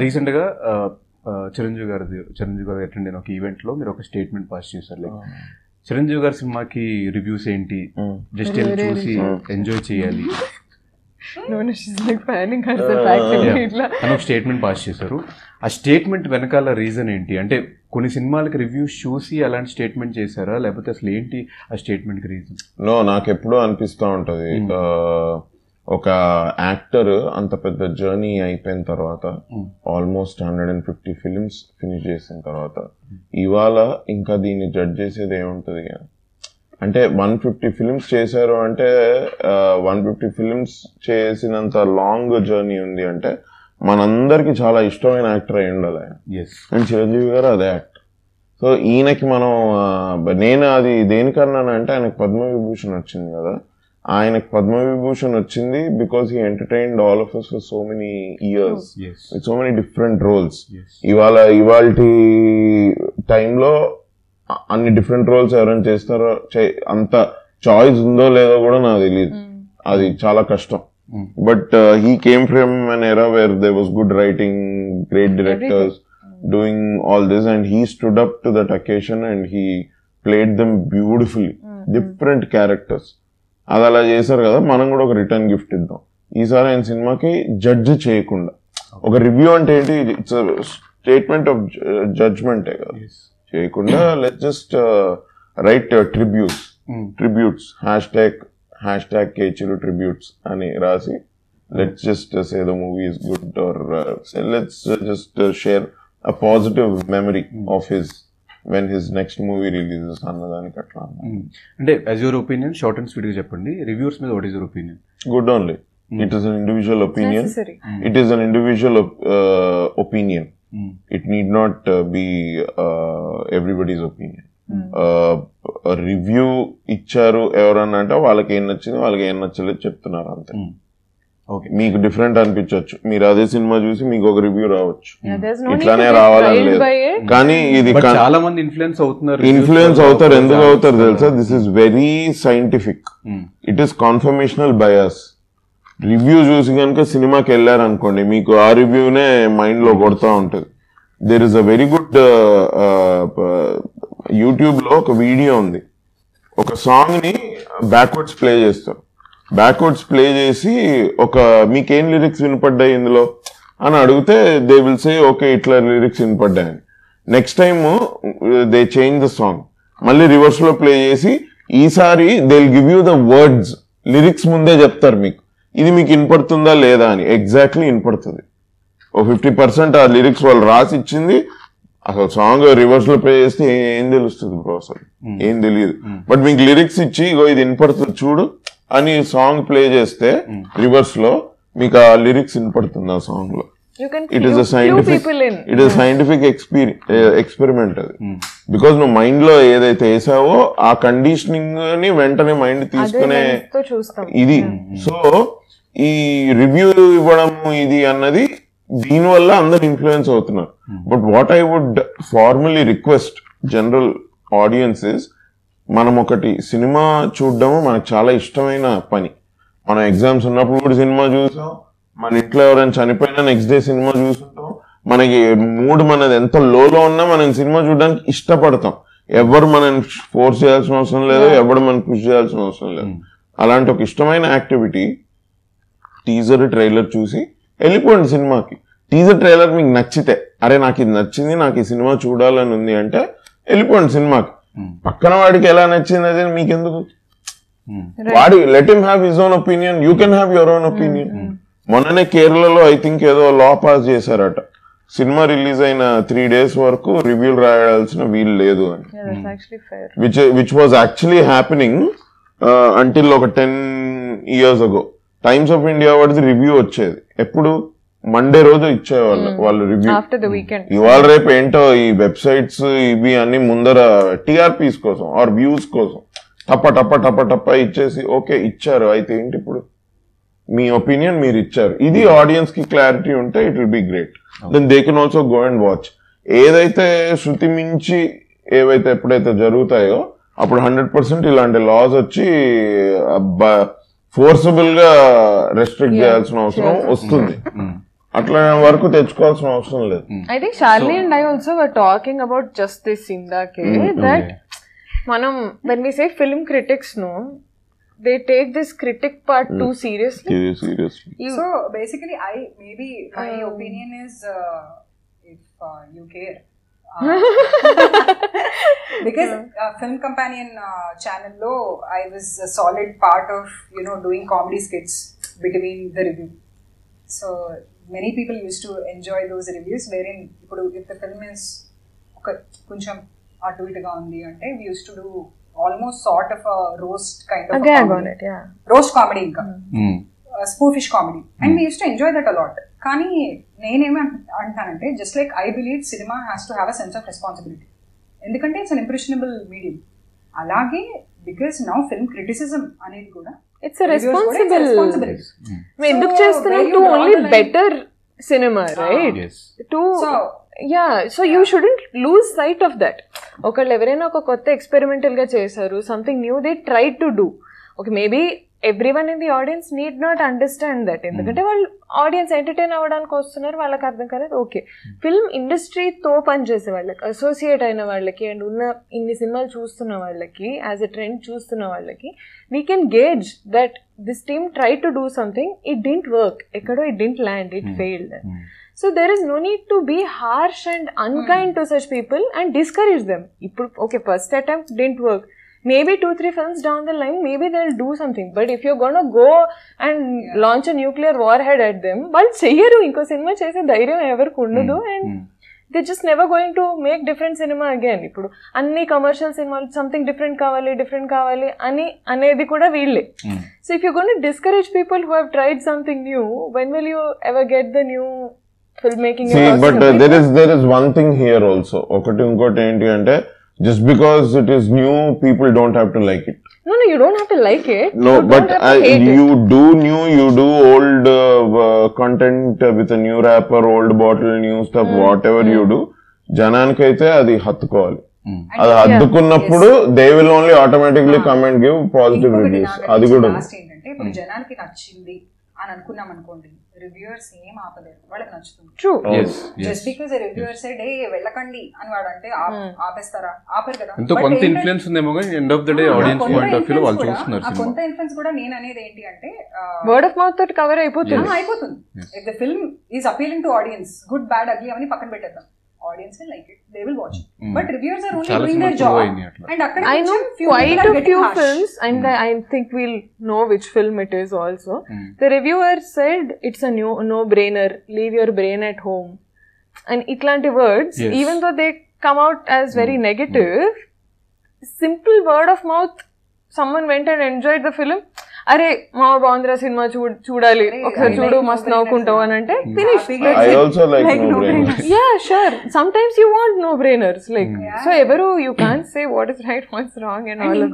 Recent గా చిరంజీవి గారు attend అయిన ఒక ఈవెంట్ లో మీరు ఒక స్టేట్మెంట్ పాస్ చేశారు. లైక్ చిరంజీవి గారి సినిమాకి రివ్యూస్ ఏంటి, జస్ట్ చూసి ఎంజాయ్ చేయాలి అని ఒక స్టేట్మెంట్ పాస్ చేశారు. ఆ స్టేట్మెంట్ వెనకాల రీజన్ ఏంటి? అంటే కొన్ని సినిమాలకి రివ్యూస్ చూసి అలాంటి స్టేట్మెంట్ చేశారా, లేకపోతే అసలు ఏంటి ఆ స్టేట్మెంట్ కి రీజన్? నాకు ఎప్పుడూ అనిపిస్తూ ఉంటది, ఒక యాక్టర్ అంత పెద్ద జర్నీ అయిపోయిన తర్వాత ఆల్మోస్ట్ 150 ఫిలిమ్స్ ఫినిష్ చేసిన తర్వాత ఇవాళ ఇంకా దీన్ని జడ్జ్ చేసేది ఏముంటది? అంటే 150 ఫిలిమ్స్ చేశారు అంటే 150 ఫిలిమ్స్ చేసినంత లాంగ్ జర్నీ ఉంది అంటే మనందరికి చాలా ఇష్టమైన యాక్టర్ అయి ఉండాలి ఆయన. అండ్ చిరంజీవి గారు అదే యాక్టర్. సో ఈయనకి మనం నేను అది దేనికన్నా అంటే ఆయనకు పద్మవిభూషణ్ వచ్చింది కదా, ఆయనకు పద్మవిభూషణ్ వచ్చింది because he entertained all of us for so many years with so many different roles. ఇవాల్టి టైంలో అన్ని డిఫరెంట్ రోల్స్ ఎవరైనా చేస్తారో అంత చాయిస్ ఉందో లేదో కూడా నాకు తెలియదు, అది చాలా కష్టం. But he came from an era where there was good writing, great directors doing all this and he stood up to that occasion and he played them beautifully, different characters. అది అలా చేశారు కదా, మనం కూడా ఒక రిటర్న్ గిఫ్ట్ ఇద్దాం ఈసారి ఆయన సినిమాకి. జడ్జ్ చేయకుండా ఒక రివ్యూ అంటే ఏంటి, ఇట్స్ స్టేట్మెంట్ ఆఫ్ జడ్జ్మెంటే కదా, చేయకుండా let just right tributes hash tag కేచిరు ట్రిబ్యూట్స్ అని రాసి let's just say the movie is good or let's just share a positive memory of his when his next movie releases అన్నదానికి అట్లా. అంటే as your opinion short and sweet గా చెప్పండి, reviews మీద what is your opinion? Good only. It is an individual opinion. It is an individual opinion. It need not be everybody's opinion. Review ఇచ్చారు ఎవరన్నా అంటే వాళ్ళకి ఏం నచ్చింది వాళ్ళకి ఏం నచ్చలేదు చెప్తున్నారు అంతే. మీకు డిఫరెంట్ అనిపించవచ్చు, మీరు అదే సినిమా చూసి మీకు ఒక రివ్యూ రావచ్చు, ఇట్లానే రావాలని లేదు. కానీ ఇది చాలా మంది ఇన్ఫ్లుయెన్స్ అవుతారు. ఎందుకు అవుతారు తెలుసా? This is very scientific. It is confirmational bias. Review చూసి కనుక సినిమాకి వెళ్ళారు అనుకోండి, మీకు ఆ రివ్యూనే మైండ్ లో కొడతా ఉంటది. There is a very good YouTube లో ఒక వీడియో ఉంది, ఒక సాంగ్ ని బ్యాక్వర్డ్స్ ప్లే చేస్తారు. బ్యాక్వర్డ్స్ ప్లే చేసి ఒక మీకేం లిరిక్స్ వినపడ్డాయి ఇందులో అని అడిగితే దే విల్ సే ఓకే ఇట్లా లిరిక్స్ వినపడ్డాయని. Next time they change the song, మళ్ళీ రివర్స్ లో ప్లే చేసి ఈసారి they will give you the words, lyrics ముందే చెప్తారు మీకు ఇది మీకు వినపడుతుందా లేదా అని. ఎగ్జాక్ట్లీ వినపడుతుంది. ఓ 50% ఆ లిరిక్స్ వాళ్ళు రాసి ఇచ్చింది, అసలు సాంగ్ రివర్స్ లో ప్లే చేస్తే ఏం తెలుస్తుంది బ్రో? అసలు ఏం తెలియదు. బట్ మీకు లిరిక్స్ ఇచ్చి ఇగో ఇది వినపడుతుంది చూడు అని సాంగ్ ప్లే చేస్తే రివర్స్ లో మీకు ఆ లిరిక్స్ వినపడుతుంది ఆ సాంగ్ లో. ఇట్ ఈస్ సైంటిఫిక్ ఎక్స్పెరిమెంట్ అది. బికాస్ నువ్వు మైండ్ లో ఏదైతే వేసావో ఆ కండిషనింగ్ ని వెంటనే మైండ్ తీసుకునే ఇది. సో ఈ రివ్యూ ఇవ్వడం ఇది అన్నది దీనివల్ల అందరు ఇన్ఫ్లుయెన్స్ అవుతున్నారు. But what I would formally request general audiences, మనం ఒకటి సినిమా చూడడము మనకు చాలా ఇష్టమైన పని. మనం ఎగ్జామ్స్ ఉన్నప్పుడు కూడా సినిమా చూసాం, మన ఇంట్లో ఎవరైనా చనిపోయినా నెక్స్ట్ డే సినిమా చూస్తుంటాం. మనకి మూడ్ మనది ఎంత లోలో ఉన్నా మనం సినిమా చూడడానికి ఇష్టపడతాం. ఎవరు మనం ఫోర్స్ చేయాల్సిన అవసరం లేదు, ఎవరు మనం పుష్ చేయాల్సిన అవసరం లేదు. అలాంటి ఒక ఇష్టమైన యాక్టివిటీ టీజర్ ట్రైలర్ చూసి వెళ్ళిపోండి సినిమాకి. టీజర్ ట్రైలర్ మీకు నచ్చితే అరే నాకు ఇది నచ్చింది, నాకు ఈ సినిమా చూడాలని ఉంది అంటే వెళ్ళిపోండి సినిమాకి. పక్కన వాడికి ఎలా నచ్చింది అదే మీకెందుకు? వాడి let him have his own opinion, you can have your own opinion. మొన్ననే కేరళలో ఐ థింక్ ఏదో లా పాస్ చేశారట, సినిమా రిలీజ్ అయిన 3 days వరకు రివ్యూలు రాయాల్సిన వీలు లేదు అని. Which was actually happening until ఒక 10 years ago. Times of India వాడిది రివ్యూ వచ్చేది ఎప్పుడు? మండే రోజు ఇచ్చేవాళ్ళు వాళ్ళు రివ్యూ. ఇవాళ రేపు ఏంటో ఈ వెబ్సైట్స్ ఇవి అన్ని ముందర టీఆర్పీస్ కోసం ఆర్ వ్యూస్ కోసం టప్ప టప్ప టప్ప టప్ప ఇచ్చేసి ఓకే ఇచ్చారు అయితే ఏంటి ఇప్పుడు మీ ఒపీనియన్ మీరు ఇచ్చారు. ఇది ఆడియన్స్ కి క్లారిటీ ఉంటే it will be great. Then they can also go and watch. ఏదైతే శృతి మించి ఏవైతే ఎప్పుడైతే జరుగుతాయో అప్పుడు 100% ఇలాంటి లాస్ వచ్చి ఫోర్సబుల్ గా రెస్ట్రిక్ట్ చేయాల్సిన అవసరం వస్తుంది. అట్లా వరకు తెచ్చుకోవాల్సిన అవసరం లేదు. I think Shalini and I also were talking about just this indake that manam when we say film critics they take this critic part too seriously. So basically my opinion is if you care because Film Companion channel lo I was a solid part of doing comedy skits between the review. So many people used to enjoy those reviews wherein if the film is koncham atu ituga undi ante we used to do almost sort of a roast kind of gag on it, yeah, roast comedy inka spoofish comedy, and we used to enjoy that a lot. Kani neneme antanante just like I believe cinema has to have a sense of responsibility endukante it's an impressionable medium alage because now film criticism anedi kuda it's a responsibility. We ఎందుకు చేస్తున్నాం to only better cinema, right? Yes. So you shouldn't lose sight of that. ఒకళ్ళు ఎవరైనా ఒక కొత్త experimental గా చేశారు, something new they try to do. Okay, maybe everyone in the audience need not understand that, ఎందుకంటే వాళ్ళు ఆడియన్స్ ఎంటర్టైన్ అవ్వడానికి వస్తున్నారు, వాళ్ళకి అర్థం కాలేదు. ఓకే, ఫిల్మ్ ఇండస్ట్రీతో పనిచేసే వాళ్ళకి, అసోసియేట్ అయిన వాళ్ళకి, అండ్ ఉన్న ఇన్ని సినిమాలు చూస్తున్న వాళ్ళకి, యాజ్ ఎ ట్రెండ్ చూస్తున్న వాళ్ళకి, we can gauge that this team try to do something, it didn't work, ఎక్కడో it didn't land, it failed. So there is no need to be harsh and unkind to such people and discourage them. Okay, first attempt didn't work. Maybe 2-3 films down the line, maybe they'll do something. But if you're going to go and launch a nuclear warhead at them, వాళ్ళు చెయ్యరు. ఇంకో cinema చేసే ధైర్యం ఎవరికి ఉండదు. And they're just never going to make different cinema again. ఇప్పుడు అన్ని commercial సినిమాలు సంథింగ్ డిఫరెంట్ కావాలి అని అనేది కూడా వీళ్ళే. So if you're going to discourage people who have tried something new, when will you ever get the new filmmaking? See, but there is one thing here also. Inkoti enti ante just because it is new, people don't have to like it. No, you don't have to like it. No, but you do new, you do old content with a new rapper, old bottle, new stuff, whatever you do, jananikaithe adi hattukovali. అది హత్తుకున్నప్పుడు they will only automatically come and give positive reviews. అది కూడా ఏంటంటే ఇప్పుడు జనానికి నచ్చింది అని అనుకున్నాం అనుకోండి, రివ్యూవర్స్ ఏం ఆపలేరు, వాళ్ళకి నచ్చుతుంది. True. Just because reviewer side వెళ్ళకండి అని వాడు అంటే ఆపేస్తారా? ఆపరు కదా. ఎంతో కొంత ఇన్ఫ్లుయెన్స్ ఉందేమో కానీ end of the day audience point of view లో వాళ్ళు చూస్తున్నారు. ఆ కొంత ఇన్ఫ్లుయెన్స్ కూడా నేను అనేది ఏంటి అంటే వర్డ్ ఆఫ్ మౌత్ తోటి కవర్ అయిపోతుంది. If the film is appealing to audience, good bad ugly అవన్నీ పక్కన పెట్టేద్దాం, audience will like it, they will watch it. But reviewers are only doing their job, and I know quite a few films, and I think we'll know which film it is also. The reviewer said it's a no brainer, leave your brain at home, and itlanti words, even though they come out as very negative, simple word of mouth, someone went and enjoyed the film, అరే మా Bandra cinema చూడాలి, ఒకసారి చూడు, మస్తు నవ్వుకుంటావు అని అంటే finish. I also like no brainers. Yeah, sure. Sometimes you want no brainers, like so ఎవరు you can't say what is right, what's wrong and all of